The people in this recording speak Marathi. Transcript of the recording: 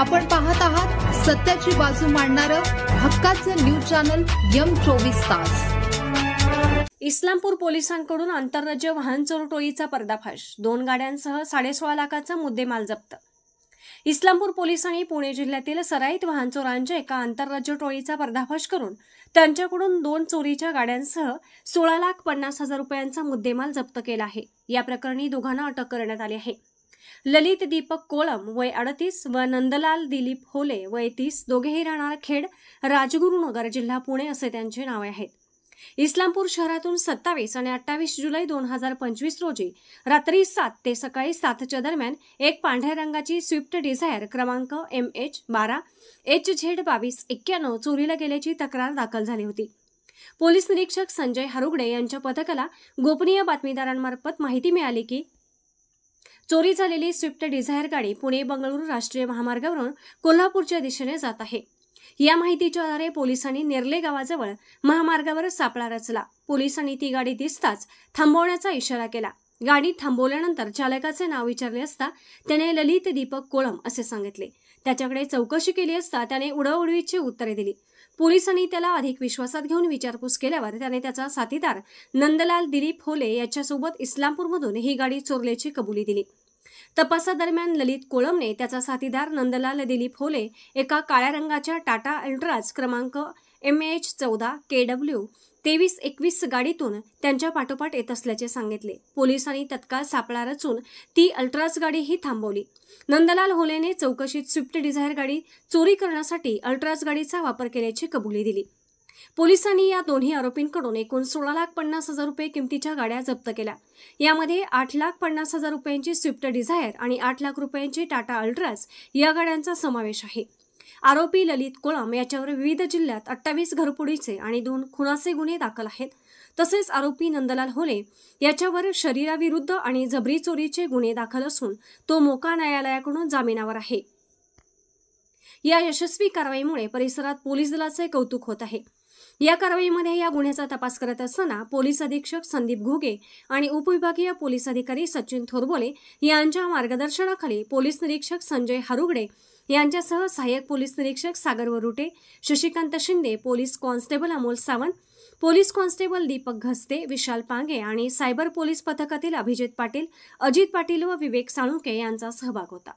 आपण पाहत आहात सत्याची बाजू मांडणारं हक्काचं न्यूज चॅनल M24 तास। इस्लामपूर पोलिसांकडून आंतरराज्य वाहन चोर टोळीचा पर्दाफाश, 2 गाड्यांसह 16.5 लाखाचा मुद्देमाल जप्त। इस्लामपूर पोलिसांनी पुणे जिल्ह्यातील सराईत वाहन चोरांच्या एका आंतरराज्य टोळीचा पर्दाफाश करून त्यांच्याकडून 2 चोरीच्या गाड्यांसह 16,50,000 रुपयांचा मुद्देमाल जप्त केला आहे। या प्रकरणी दोघांना अटक करण्यात आली आहे। ललित दीपक कोळम वय 38 व नंदलाल दिलीप होले वय 30 दोघेही राहणार खेड, राजगुरुनगर, जिल्हा पुणे असे त्यांचे नावे आहेत। इस्लामपूर शहरातून 27 आणि 28 जुलै 2025 रोजी रात्री 7 ते सकाळी 7 च्या दरम्यान एक पांढऱ्या रंगाची स्विफ्ट डिझायर क्रमांक MH12 HZ2291 चोरीला गेल्याची तक्रार दाखल झाली होती। पोलीस निरीक्षक संजय हरुगडे यांच्या पथकाला गोपनीय बातमीदारांमार्फत माहिती मिळाली की चोरी झालेली स्विफ्ट डिझायर गाडी पुणे बंगळुरू राष्ट्रीय महामार्गावरून कोल्हापूरच्या दिशेने जात आहे। या माहितीच्या आधारे पोलिसांनी नेरले गावाजवळ महामार्गावर सापळा रचला। पोलिसांनी ती गाडी दिसताच थांबवण्याचा इशारा केला। गाडी थांबवल्यानंतर चालकाचे नाव विचारले असता त्याने ललित दीपक कोळम असे सांगितले। त्याच्याकडे चौकशी केली असता त्याने उडवउडवीची उत्तरे दिली। पोलिसांनी त्याला अधिक विश्वासात घेऊन विचारपूस केल्यावर त्याने त्याचा साथीदार नंदलाल दिलीप होले याच्यासोबत इस्लामपूरमधून ही गाडी चोरल्याची कबुली दिली। तपासादरम्यान ललित कोळमने त्याचा साथीदार नंदलाल दिलीप होले एका काळ्या रंगाच्या टाटा अल्ट्राज क्रमांक MH14 KW 2321 गाडीतून त्यांच्या पाठोपाठ येत असल्याचे सांगितले। पोलिसांनी तत्काळ सापळा रचून ती अल्ट्राज गाडीही थांबवली। नंदलाल होलेने चौकशीत स्विफ्ट डिझायर गाडी चोरी करण्यासाठी अल्ट्राज गाडीचा वापर केल्याची कबुली दिली। पोलिसांनी या दोन्ही आरोपींकडून एकूण 16,50,000 रुपये किमतीच्या गाड्या जप्त केल्या। यामध्ये 8,50,000 रुपयांची स्विफ्ट डिझायर आणि 8 लाख रुपयांची टाटा अल्ट्राज या गाड्यांचा समावेश आहे। आरोपी ललित कोळम याच्यावर विविध जिल्ह्यात 28 घरफोडीचे आणि 2 खुनाचे गुन्हे दाखल आहेत। तसेच आरोपी नंदलाल होले याच्यावर शरीराविरुद्ध आणि जबरी चोरीचे गुन्हे दाखल असून तो मोका न्यायालयाकडून जामिनावर आहे। या यशस्वी कारवाईमुळे परिसरात पोलीस दलाचे कौतुक होत आहे। या कारवाईमध्ये या गुन्ह्याचा तपास करत असताना पोलीस अधीक्षक संदीप घुगे आणि उपविभागीय पोलीस अधिकारी सचिन थोरबोले यांच्या मार्गदर्शनाखाली पोलीस निरीक्षक संजय हरुगडे यांच्यासह सहाय्यक पोलीस निरीक्षक Sagar Varute, Shashikant Shinde, police constable Amol Sawant, police constable Deepak Ghaste, Vishal Pange आणि सायबर पोलीस पथकातील अभिजित पाटील, अजित पाटील व विवेक साळुंके यांचा सहभाग होता।